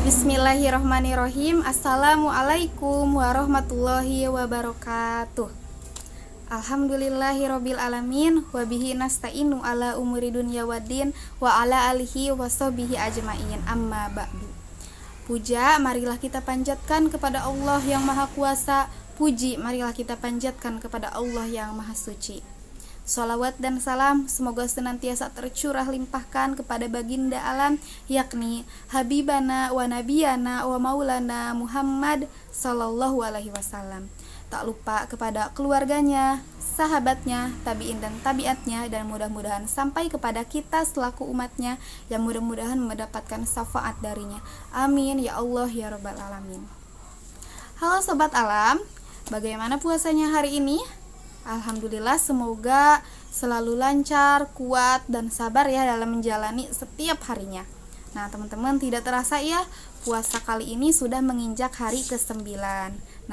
Bismillahirrohmanirrohim. Assalamualaikum warahmatullahi wabarakatuh. Alhamdulillahirabbil alamin wa bihi nasta'inu ala umuri dunya waddin wa ala alihi wa sahbihi ajmain. Amma ba'du. Puja marilah kita panjatkan kepada Allah yang Maha Kuasa. Puji marilah kita panjatkan kepada Allah yang Maha Suci. Sholawat dan salam semoga senantiasa tercurah limpahkan kepada baginda alam, yakni Habibana wa Nabiyana wa Maulana Muhammad sallallahu alaihi wasallam. Tak lupa kepada keluarganya, sahabatnya, tabi'in dan tabiatnya, dan mudah-mudahan sampai kepada kita selaku umatnya yang mudah-mudahan mendapatkan syafaat darinya. Amin ya Allah ya Rabbal alamin. Halo sobat alam, bagaimana puasanya hari ini? Alhamdulillah, semoga selalu lancar, kuat, dan sabar ya dalam menjalani setiap harinya. Nah teman-teman, tidak terasa ya puasa kali ini sudah menginjak hari ke-9.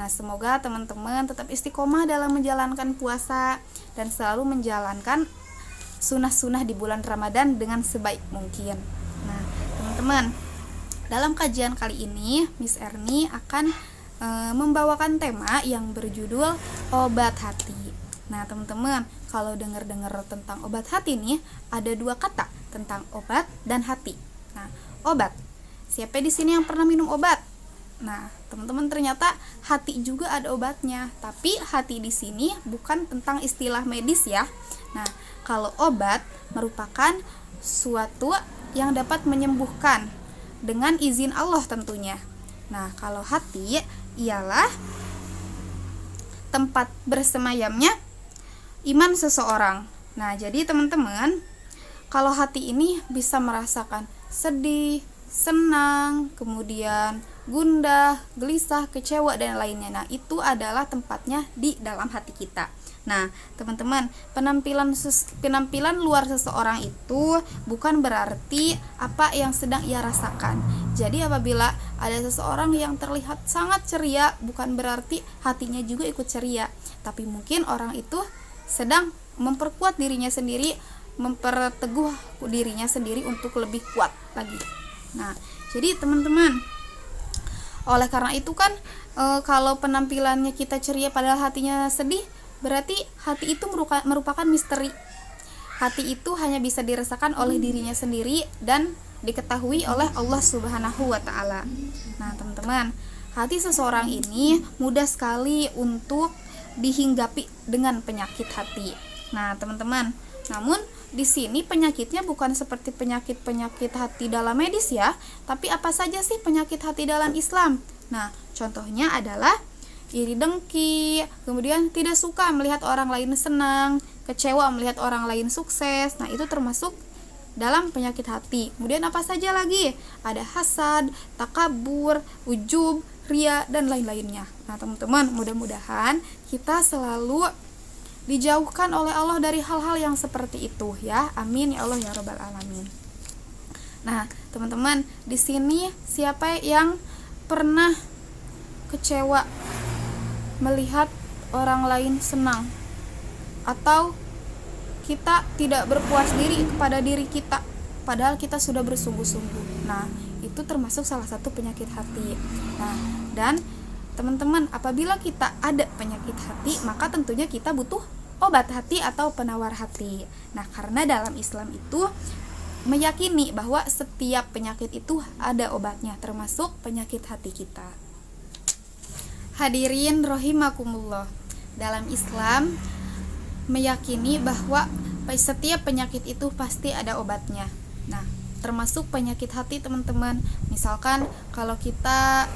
Nah semoga teman-teman tetap istiqomah dalam menjalankan puasa dan selalu menjalankan sunnah-sunnah di bulan Ramadan dengan sebaik mungkin. Nah teman-teman, dalam kajian kali ini Miss Erni akan membawakan tema yang berjudul obat hati. Nah teman-teman, kalau dengar-dengar tentang obat hati nih, ada dua kata tentang obat dan hati. Nah, obat. Siapa di sini yang pernah minum obat? Nah, teman-teman, ternyata hati juga ada obatnya. Tapi hati di sini bukan tentang istilah medis ya. Nah, kalau obat merupakan suatu yang dapat menyembuhkan dengan izin Allah tentunya. Nah, kalau hati ialah tempat bersemayamnya iman seseorang. Nah, jadi teman-teman, kalau hati ini bisa merasakan sedih, senang, kemudian gundah, gelisah, kecewa, dan lainnya. Nah, itu adalah tempatnya di dalam hati kita. Nah, teman-teman, penampilan luar seseorang itu bukan berarti apa yang sedang ia rasakan. Jadi apabila ada seseorang yang terlihat sangat ceria, bukan berarti hatinya juga ikut ceria. Tapi mungkin orang itu sedang memperkuat dirinya sendiri, memperteguh dirinya sendiri untuk lebih kuat lagi. Nah, jadi teman-teman, oleh karena itu kan kalau penampilannya kita ceria padahal hatinya sedih, berarti hati itu merupakan misteri. Hati itu hanya bisa dirasakan oleh dirinya sendiri dan diketahui oleh Allah Subhanahu wa taala. Nah, teman-teman, hati seseorang ini mudah sekali untuk dihinggapi dengan penyakit hati. Nah, teman-teman, namun di sini penyakitnya bukan seperti penyakit hati dalam medis ya, tapi apa saja sih penyakit hati dalam Islam? Nah, contohnya adalah iri dengki, kemudian tidak suka melihat orang lain senang, kecewa melihat orang lain sukses. Nah, itu termasuk dalam penyakit hati. Kemudian apa saja lagi? Ada hasad, takabur, ujub, ria, dan lain-lainnya. Nah teman-teman, mudah-mudahan kita selalu dijauhkan oleh Allah dari hal-hal yang seperti itu ya. Amin ya Allah ya Rabbal alamin. Nah teman-teman, di sini siapa yang pernah kecewa melihat orang lain senang, atau kita tidak berpuas diri kepada diri kita padahal kita sudah bersungguh-sungguh? Nah itu termasuk salah satu penyakit hati. Nah, dan teman-teman, apabila kita ada penyakit hati, maka tentunya kita butuh obat hati atau penawar hati. Nah, karena dalam Islam itu meyakini bahwa setiap penyakit itu ada obatnya, termasuk penyakit hati kita. Hadirin rahimakumullah, dalam Islam meyakini bahwa setiap penyakit itu pasti ada obatnya. Nah, termasuk penyakit hati teman-teman. Misalkan kalau kita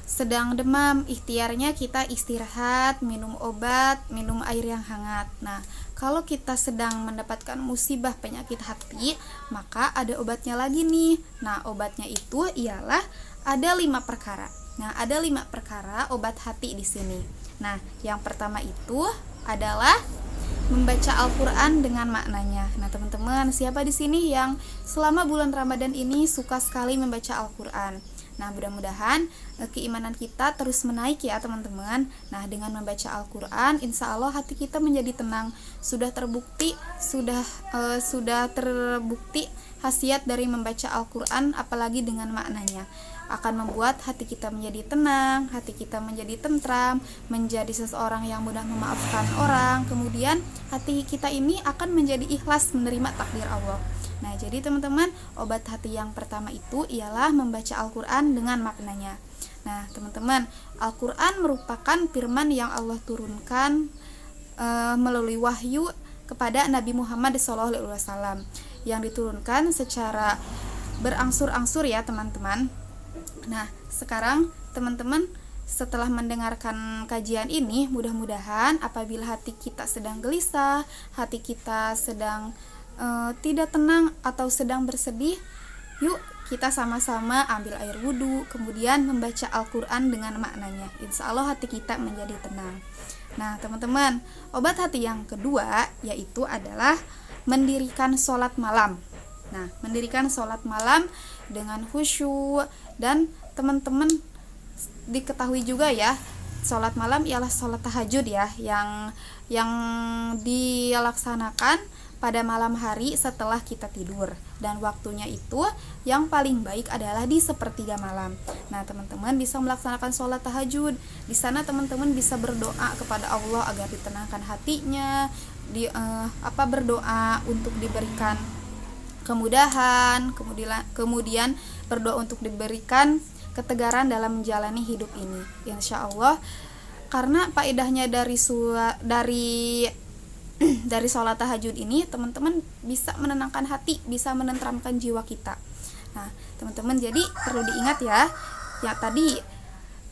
sedang demam, ikhtiarnya kita istirahat, minum obat, minum air yang hangat. Nah, kalau kita sedang mendapatkan musibah penyakit hati, maka ada obatnya lagi nih. Nah, obatnya itu ialah ada 5 perkara. Nah, ada 5 perkara obat hati di sini. Nah, yang pertama itu adalah membaca Al-Quran dengan maknanya. Nah teman-teman, siapa di sini yang selama bulan Ramadan ini suka sekali membaca Al-Quran? Nah, mudah-mudahan keimanan kita terus menaik ya teman-teman. Nah, dengan membaca Al-Quran, insya Allah hati kita menjadi tenang. Sudah terbukti khasiat dari membaca Al-Quran, apalagi dengan maknanya akan membuat hati kita menjadi tenang, hati kita menjadi tentram, menjadi seseorang yang mudah memaafkan orang. Kemudian hati kita ini akan menjadi ikhlas menerima takdir Allah. Nah, jadi teman-teman, obat hati yang pertama itu ialah membaca Al-Quran dengan maknanya. Nah, teman-teman, Al-Quran merupakan firman yang Allah turunkan melalui wahyu kepada Nabi Muhammad SAW yang diturunkan secara berangsur-angsur ya teman-teman. Nah, sekarang teman-teman setelah mendengarkan kajian ini, mudah-mudahan apabila hati kita sedang gelisah, hati kita sedang tidak tenang atau sedang bersedih, yuk kita sama-sama ambil air wudhu, kemudian membaca Al-Quran dengan maknanya. Insya Allah hati kita menjadi tenang. Nah teman-teman, obat hati yang kedua yaitu adalah mendirikan sholat malam. Nah, mendirikan sholat malam dengan khusyuk, dan teman-teman diketahui juga ya, sholat malam ialah sholat tahajud ya, yang dilaksanakan pada malam hari setelah kita tidur, dan waktunya itu yang paling baik adalah di sepertiga malam. Nah, teman-teman bisa melaksanakan sholat tahajud. Di sana teman-teman bisa berdoa kepada Allah agar ditenangkan hatinya, berdoa untuk diberikan kemudahan, kemudian berdoa untuk diberikan ketegaran dalam menjalani hidup ini. Insya Allah, karena faedahnya dari sholat tahajud ini, teman-teman bisa menenangkan hati, bisa menenteramkan jiwa kita. Nah, teman-teman, jadi perlu diingat ya, tadi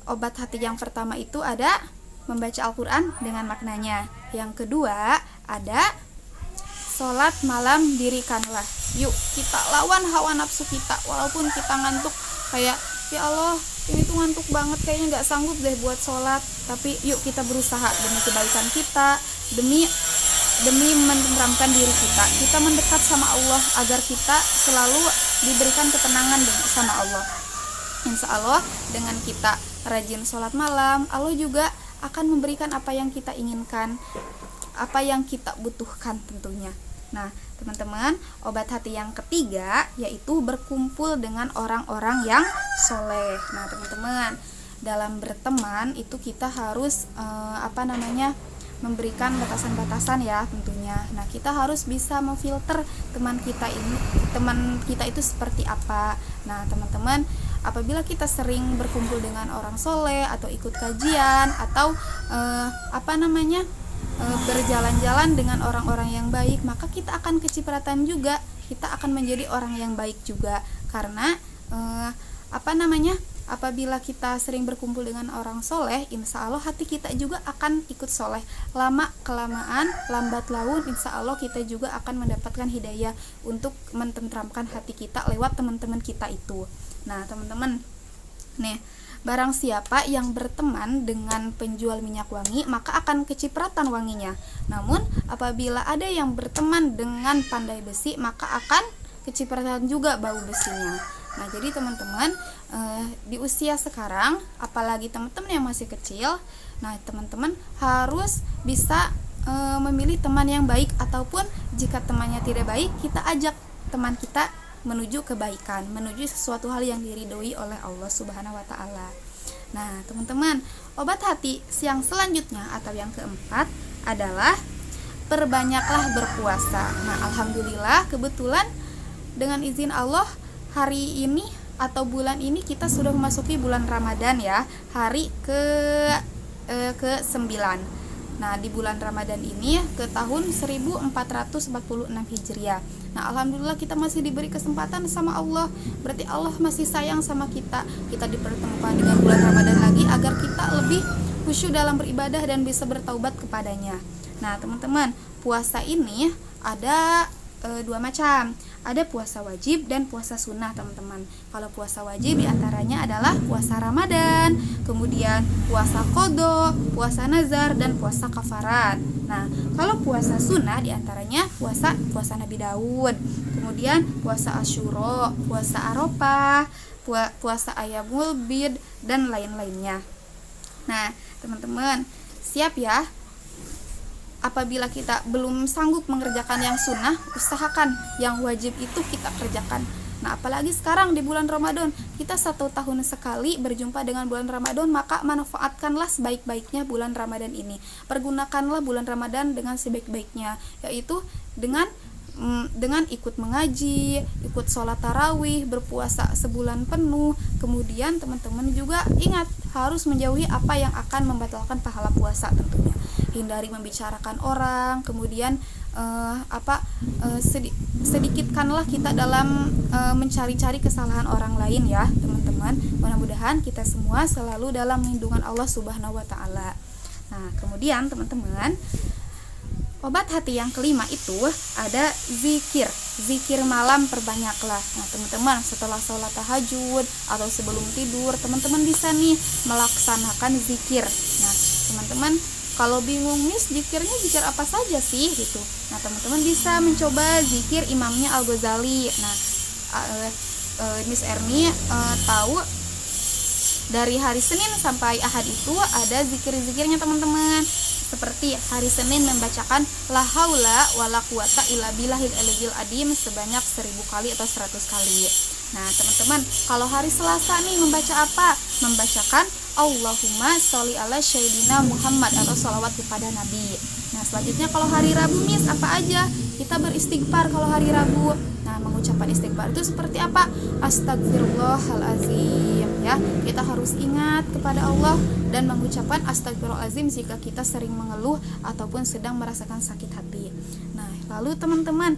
obat hati yang pertama itu ada membaca Al-Quran dengan maknanya. Yang kedua ada sholat malam dirikanlah. Yuk kita lawan hawa nafsu kita, walaupun kita ngantuk, kayak ya Allah ini tuh ngantuk banget, kayaknya gak sanggup deh buat sholat, tapi yuk kita berusaha demi kebaikan kita, demi menenteramkan diri kita mendekat sama Allah agar kita selalu diberikan ketenangan sama Allah. Insya Allah dengan kita rajin sholat malam, Allah juga akan memberikan apa yang kita inginkan, apa yang kita butuhkan tentunya. Nah teman-teman, obat hati yang ketiga yaitu berkumpul dengan orang-orang yang soleh. Nah teman-teman, dalam berteman itu kita harus memberikan batasan-batasan ya tentunya. Nah kita harus bisa memfilter teman kita itu seperti apa. Nah teman-teman, apabila kita sering berkumpul dengan orang soleh atau ikut kajian atau berjalan-jalan dengan orang-orang yang baik, maka kita akan kecipratan juga, kita akan menjadi orang yang baik juga. Karena apabila kita sering berkumpul dengan orang soleh, insya Allah hati kita juga akan ikut soleh. Lama kelamaan, lambat laun, insya Allah kita juga akan mendapatkan hidayah untuk mententramkan hati kita lewat teman-teman kita itu. Nah teman-teman, nih, barang siapa yang berteman dengan penjual minyak wangi, maka akan kecipratan wanginya. Namun apabila ada yang berteman dengan pandai besi, maka akan kecipratan juga bau besinya. Nah jadi teman-teman, di usia sekarang, apalagi teman-teman yang masih kecil, nah teman-teman harus bisa memilih teman yang baik, ataupun jika temannya tidak baik, kita ajak teman kita menuju kebaikan, menuju sesuatu hal yang diridhoi oleh Allah Subhanahu wa Ta'ala. Nah teman-teman, obat hati yang selanjutnya atau yang keempat adalah perbanyaklah berpuasa. Nah alhamdulillah, kebetulan dengan izin Allah hari ini atau bulan ini kita sudah memasuki bulan Ramadan ya, hari ke-9. Nah di bulan Ramadan ini ke tahun 1446 Hijriah. Nah alhamdulillah kita masih diberi kesempatan sama Allah, berarti Allah masih sayang sama kita. Kita dipertemukan dengan bulan Ramadan lagi agar kita lebih khusyuk dalam beribadah dan bisa bertaubat kepadanya. Nah teman-teman, puasa ini ada dua macam. Ada puasa wajib dan puasa sunnah teman-teman. Kalau puasa wajib diantaranya adalah puasa Ramadan, kemudian puasa qadha, puasa nazar, dan puasa kafarat. Nah kalau puasa sunnah diantaranya puasa Nabi Daud, kemudian puasa Asyura, puasa Arafah, puasa Ayyamul Bid dan lain-lainnya. Nah, teman-teman, siap ya? Apabila kita belum sanggup mengerjakan yang sunnah, usahakan yang wajib itu kita kerjakan. Nah, apalagi sekarang di bulan Ramadan, kita 1 tahun sekali berjumpa dengan bulan Ramadan, maka manfaatkanlah sebaik-baiknya bulan Ramadan ini. Pergunakanlah bulan Ramadan dengan sebaik-baiknya, yaitu dengan ikut mengaji, ikut sholat tarawih, berpuasa sebulan penuh. Kemudian teman-teman juga ingat harus menjauhi apa yang akan membatalkan pahala puasa tentunya. Hindari membicarakan orang, kemudian sedikitkanlah kita dalam mencari-cari kesalahan orang lain ya teman-teman. Mudah-mudahan kita semua selalu dalam lindungan Allah Subhanahu wa Ta'ala. Nah, kemudian teman-teman, obat hati yang kelima itu ada zikir malam, perbanyaklah. Nah, teman-teman, setelah sholat tahajud atau sebelum tidur, teman-teman bisa nih melaksanakan zikir. Nah, teman-teman, kalau bingung zikirnya zikir apa saja sih gitu. Nah, teman-teman bisa mencoba zikir imamnya Al-Ghazali. Nah, Miss Erni tahu dari hari Senin sampai Ahad itu ada zikir-zikirnya teman-teman. Seperti hari Senin membacakan la haula wala quwata illa billahil aliyyil adim sebanyak 1000 kali atau 100 kali. Nah, teman-teman, kalau hari Selasa nih membaca apa? Membacakan Allahumma sholli ala sayyidina Muhammad atau sholawat kepada Nabi. Nah, selanjutnya kalau hari Rabu apa aja? Kita beristighfar kalau hari Rabu. Nah, mengucapkan istighfar itu seperti apa? Astagfirullahalazim ya. Kita harus ingat kepada Allah dan mengucapkan astagfirullahalazim jika kita sering mengeluh ataupun sedang merasakan sakit hati. Nah, lalu teman-teman,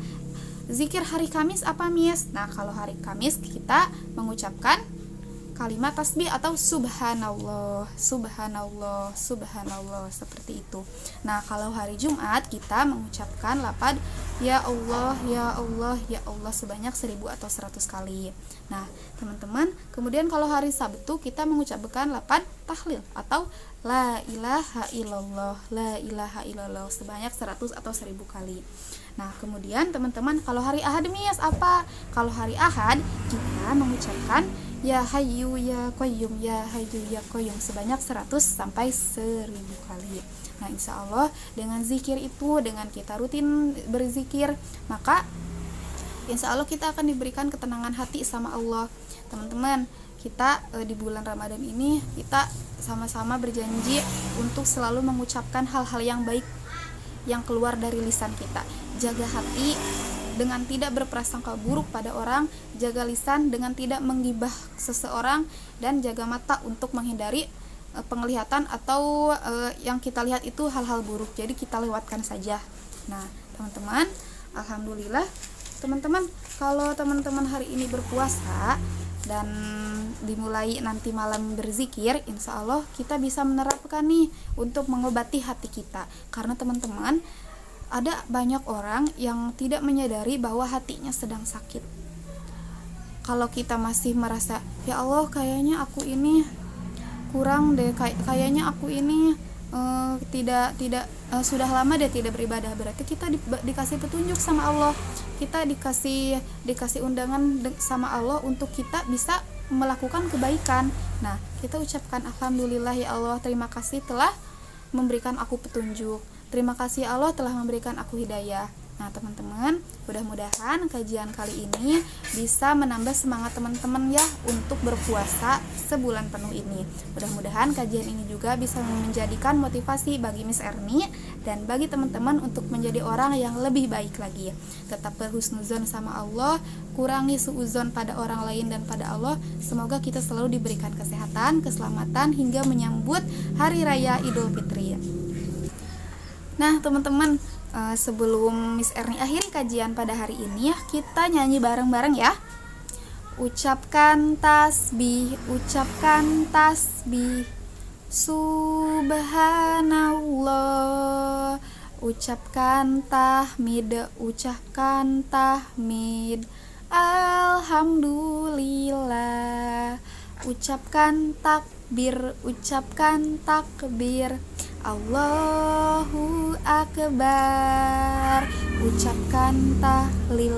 zikir hari Kamis apa, Miss? Nah, kalau hari Kamis kita mengucapkan kalimat tasbih atau subhanallah, subhanallah, subhanallah, seperti itu. Nah, kalau hari Jumat kita mengucapkan lapad ya Allah, ya Allah, ya Allah sebanyak 1000 atau 100 kali. Nah, teman-teman, kemudian kalau hari Sabtu kita mengucapkan lapad tahlil atau la ilaha illallah, la ilaha illallah sebanyak 100 atau 1000 kali. Nah, kemudian teman-teman, kalau hari Ahad apa? Kalau hari Ahad kita mengucapkan ya hayyu ya qayyum, ya hayyu ya qayyum sebanyak 100 sampai 1000 kali. Nah, insya Allah dengan zikir itu, dengan kita rutin berzikir, maka insya Allah kita akan diberikan ketenangan hati sama Allah. Teman-teman, kita di bulan Ramadan ini kita sama-sama berjanji untuk selalu mengucapkan hal-hal yang baik yang keluar dari lisan kita. Jaga hati dengan tidak berprasangka buruk pada orang, jaga lisan dengan tidak menggibah seseorang, dan jaga mata untuk menghindari penglihatan atau yang kita lihat itu hal-hal buruk. Jadi kita lewatkan saja. Nah, teman-teman, alhamdulillah teman-teman, kalau teman-teman hari ini berpuasa dan dimulai nanti malam berzikir, insya Allah kita bisa menerapkan nih untuk mengobati hati kita. Karena teman-teman, ada banyak orang yang tidak menyadari bahwa hatinya sedang sakit. Kalau kita masih merasa, ya Allah kayaknya aku ini kurang deh, kayaknya aku ini sudah lama deh tidak beribadah, berarti kita dikasih petunjuk sama Allah, kita dikasih undangan sama Allah untuk kita bisa melakukan kebaikan. Nah, kita ucapkan alhamdulillah ya Allah, terima kasih telah memberikan aku petunjuk, terima kasih Allah telah memberikan aku hidayah. Nah, teman-teman, mudah-mudahan kajian kali ini bisa menambah semangat teman-teman ya untuk berpuasa sebulan penuh ini. Mudah-mudahan kajian ini juga bisa menjadikan motivasi bagi Miss Erni dan bagi teman-teman untuk menjadi orang yang lebih baik lagi. Tetap berhusnuzon sama Allah, kurangi suuzon pada orang lain dan pada Allah. Semoga kita selalu diberikan kesehatan, keselamatan hingga menyambut Hari Raya Idul Fitri. Nah, teman-teman, sebelum Miss Erni akhiri kajian pada hari ini ya, kita nyanyi bareng-bareng ya. Ucapkan tasbih, subhanallah. Ucapkan tahmid, alhamdulillah. Ucapkan takbir, Allahu Akbar. Ucapkan tahlil,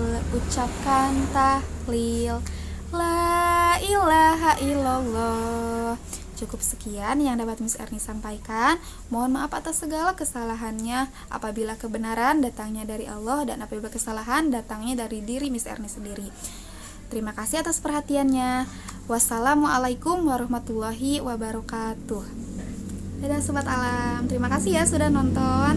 la ilaha ilaha illallah. Cukup sekian yang dapat Miss Erni sampaikan. Mohon maaf atas segala kesalahannya. Apabila kebenaran datangnya dari Allah dan apabila kesalahan datangnya dari diri Miss Erni sendiri. Terima kasih atas perhatiannya. Wassalamualaikum warahmatullahi wabarakatuh. Dadah Sobat Alam. Terima kasih ya sudah nonton.